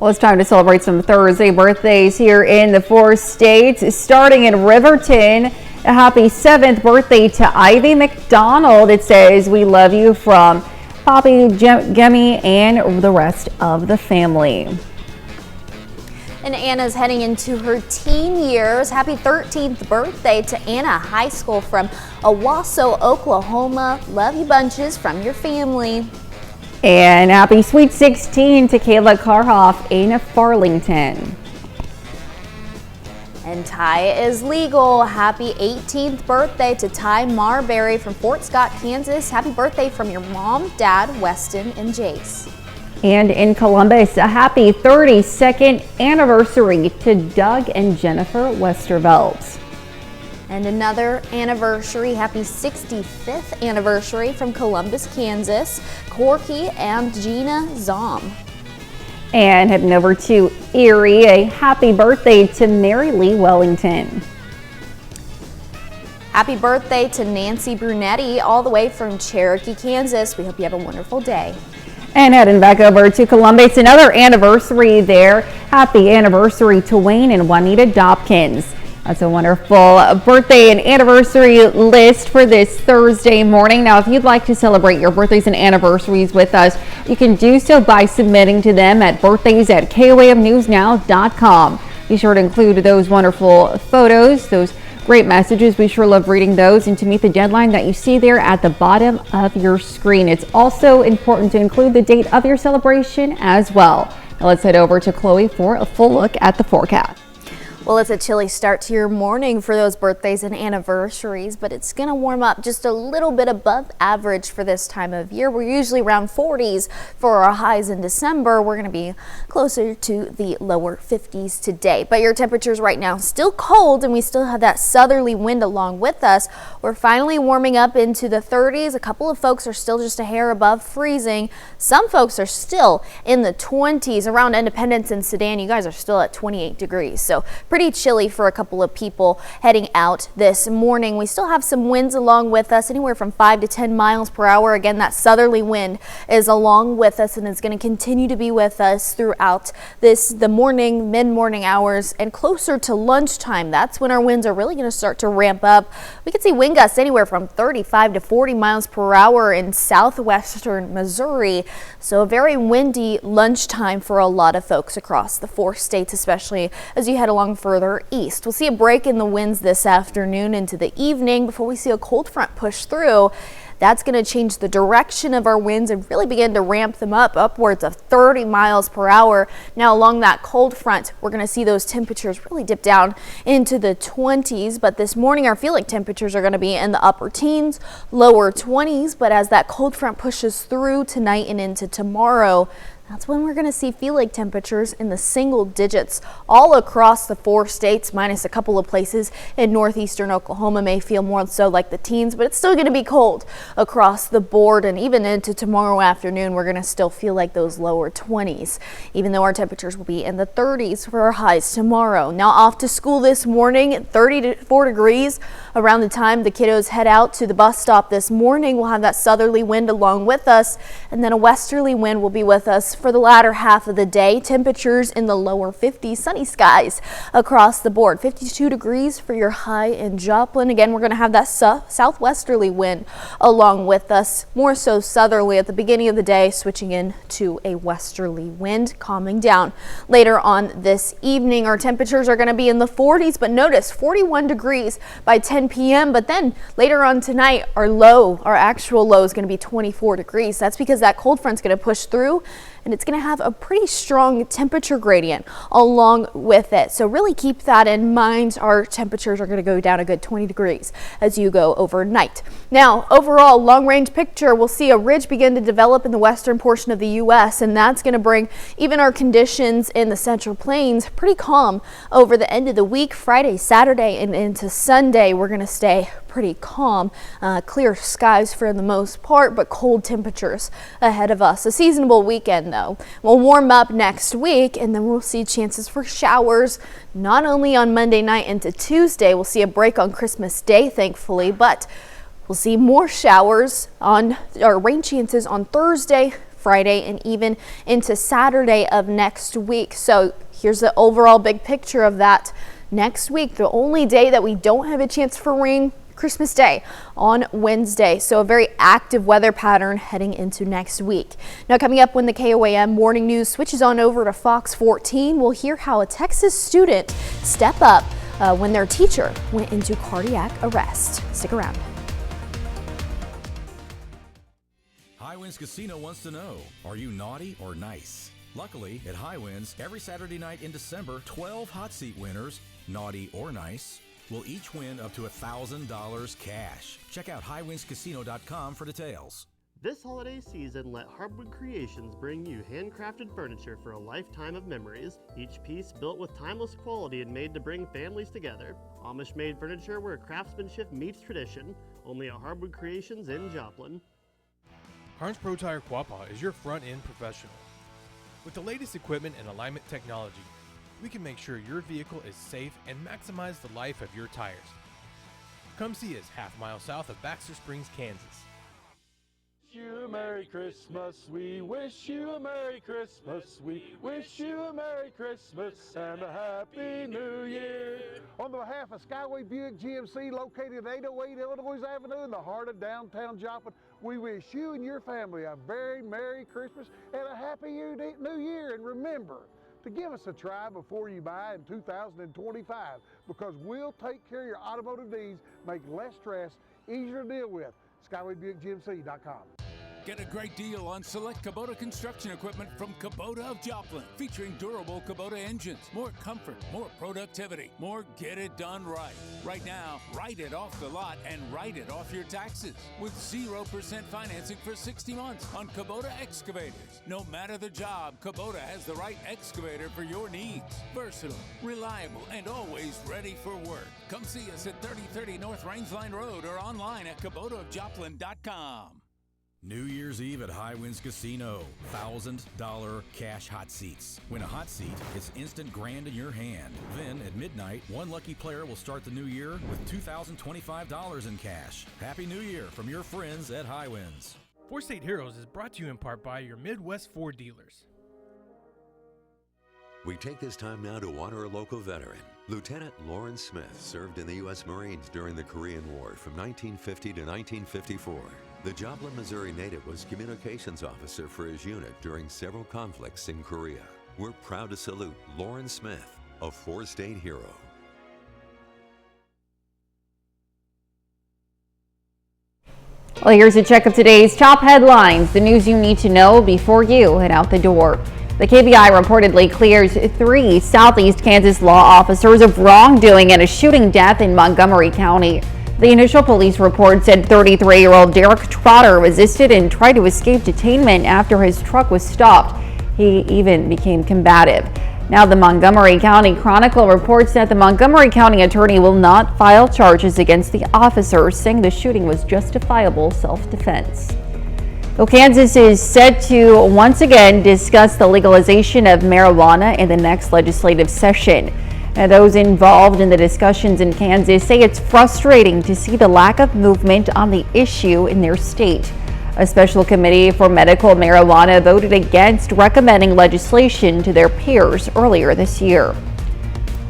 Well, it's time to celebrate some Thursday birthdays here in the 4 states. Starting in Riverton, a happy 7th birthday to Ivy McDonald. It says, "We love you," from Poppy, Gemmy, and the rest of the family. And Anna's heading into her teen years. Happy 13th birthday to Anna High School from Owasso, Oklahoma. Love you bunches from your family. And happy sweet 16 to Kayla Karhoff in Farlington. And Ty is legal. Happy 18th birthday to Ty Marbury from Fort Scott, Kansas. Happy birthday from your mom, dad, Weston, and Jace. And in Columbus, a happy 32nd anniversary to Doug and Jennifer Westervelt. And another anniversary, happy 65th anniversary from Columbus, Kansas, Corky and Gina Zom. And heading over to Erie, a happy birthday to Mary Lee Wellington. Happy birthday to Nancy Brunetti, all the way from Cherokee, Kansas. We hope you have a wonderful day. And heading back over to Columbus, another anniversary there. Happy anniversary to Wayne and Juanita Dobkins. That's a wonderful birthday and anniversary list for this Thursday morning. Now, if you'd like to celebrate your birthdays and anniversaries with us, you can do so by submitting to them at birthdays@KOAMnewsnow.com. Be sure to include those wonderful photos, those great messages. We sure love reading those, and to meet the deadline that you see there at the bottom of your screen. It's also important to include the date of your celebration as well. Now let's head over to Chloe for a full look at the forecast. Well, it's a chilly start to your morning for those birthdays and anniversaries, but it's going to warm up just a little bit above average for this time of year. We're usually around 40s for our highs in December. We're going to be closer to the lower 50s today, but your temperatures right now still cold, and we still have that southerly wind along with us. We're finally warming up into the 30s. A couple of folks are still just a hair above freezing. Some folks are still in the 20s. Around Independence and Sedan, you guys are still at 28 degrees. So pretty chilly for a couple of people heading out this morning. We still have some winds along with us, anywhere from 5 to 10 miles per hour. Again, that southerly wind is along with us, and it's going to continue to be with us throughout the morning, mid-morning hours, and closer to lunchtime. That's when our winds are really going to start to ramp up. We could see wind gusts anywhere from 35 to 40 miles per hour in southwestern Missouri. So a very windy lunchtime for a lot of folks across the 4 states, especially as you head along further east. We'll see a break in the winds this afternoon into the evening before we see a cold front push through. That's going to change the direction of our winds and really begin to ramp them up upwards of 30 miles per hour. Now, along that cold front, we're going to see those temperatures really dip down into the 20s. But this morning, our feeling temperatures are going to be in the upper teens, lower 20s. But as that cold front pushes through tonight and into tomorrow, that's when we're going to see feeling temperatures in the single digits all across the 4 states, minus a couple of places in northeastern Oklahoma may feel more so like the teens, but it's still going to be cold across the board. And even into tomorrow afternoon, we're going to still feel like those lower 20s, even though our temperatures will be in the 30s for our highs tomorrow. Now off to school this morning, 34 degrees around the time the kiddos head out to the bus stop this morning. We'll have that southerly wind along with us, and then a westerly wind will be with us for the latter half of the day. Temperatures in the lower 50s, sunny skies across the board. 52 degrees for your high in Joplin. Again, we're going to have that southwesterly wind along with us, more so southerly at the beginning of the day, switching into a westerly wind, calming down later on this evening. Our temperatures are going to be in the 40s, but notice 41 degrees by 10 p.m. But then later on tonight, our actual low is going to be 24 degrees. That's because that cold front's going to push through, and it's going to have a pretty strong temperature gradient along with it. So really keep that in mind. Our temperatures are going to go down a good 20 degrees as you go overnight. Now, overall long range picture, we'll see a ridge begin to develop in the western portion of the U.S., and that's going to bring even our conditions in the Central Plains pretty calm over the end of the week. Friday, Saturday, and into Sunday, we're going to stay pretty calm, clear skies for the most part, but cold temperatures ahead of us. A seasonable weekend though. We'll warm up next week, and then we'll see chances for showers not only on Monday night into Tuesday. We'll see a break on Christmas Day, thankfully, but we'll see more showers on, or rain chances on Thursday, Friday, and even into Saturday of next week. So here's the overall big picture of that. Next week, the only day that we don't have a chance for rain, Christmas Day on Wednesday. So a very active weather pattern heading into next week. Now coming up when the KOAM Morning News switches on over to Fox 14, we'll hear how a Texas student stepped up when their teacher went into cardiac arrest. Stick around. Highwinds Casino wants to know, are you naughty or nice? Luckily, at Highwinds, every Saturday night in December, 12 hot seat winners, naughty or nice, will each win up to $1,000 cash. Check out highwindscasino.com for details. This holiday season, let Hardwood Creations bring you handcrafted furniture for a lifetime of memories. Each piece built with timeless quality and made to bring families together. Amish-made furniture where craftsmanship meets tradition. Only at Hardwood Creations in Joplin. Carnes Pro Tire Quapaw is your front-end professional. With the latest equipment and alignment technology, we can make sure your vehicle is safe and maximize the life of your tires. Come see us half-mile south of Baxter Springs, Kansas. You a Merry Christmas, we wish you a Merry Christmas, we wish you a Merry Christmas and a Happy New Year. On behalf of Skyway Buick GMC, located at 808 Illinois Avenue in the heart of downtown Joplin, we wish you and your family a very Merry Christmas and a Happy New Year. And remember to give us a try before you buy in 2025, because we'll take care of your automotive needs, make less stress, easier to deal with. SkywayBuickGMC.com. Get a great deal on select Kubota construction equipment from Kubota of Joplin, featuring durable Kubota engines, more comfort, more productivity, more get it done right. Right now, write it off the lot and write it off your taxes with 0% financing for 60 months on Kubota excavators. No matter the job, Kubota has the right excavator for your needs. Versatile, reliable, and always ready for work. Come see us at 3030 North Rangeline Road or online at KubotaofJoplin.com. New Year's Eve at Highwinds Casino. $1,000 cash hot seats. Win a hot seat, it's instant grand in your hand. Then, at midnight, one lucky player will start the new year with $2,025 in cash. Happy New Year from your friends at Highwinds. Four State Heroes is brought to you in part by your Midwest Ford dealers. We take this time now to honor a local veteran. Lieutenant Lawrence Smith served in the U.S. Marines during the Korean War from 1950 to 1954. The Joplin, Missouri native was communications officer for his unit during several conflicts in Korea. We're proud to salute Lawrence Smith, a four-state hero. Well, here's a check of today's top headlines, the news you need to know before you head out the door. The KBI reportedly clears 3 Southeast Kansas law officers of wrongdoing in a shooting death in Montgomery County. The initial police report said 33-year-old Derek Trotter resisted and tried to escape detainment after his truck was stopped. He even became combative. Now, the Montgomery County Chronicle reports that the Montgomery County attorney will not file charges against the officers, saying the shooting was justifiable self-defense. Well, Kansas is set to once again discuss the legalization of marijuana in the next legislative session. Now, those involved in the discussions in Kansas say it's frustrating to see the lack of movement on the issue in their state. A special committee for medical marijuana voted against recommending legislation to their peers earlier this year.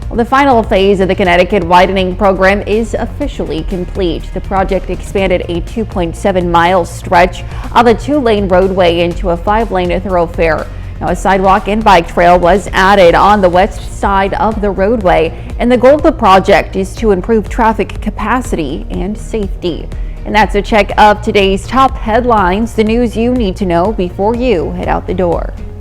Well, the final phase of the Connecticut widening program is officially complete. The project expanded a 2.7-mile stretch of the 2-lane roadway into a 5-lane thoroughfare. Now, a sidewalk and bike trail was added on the west side of the roadway, and the goal of the project is to improve traffic capacity and safety. And that's a check of today's top headlines, the news you need to know before you head out the door.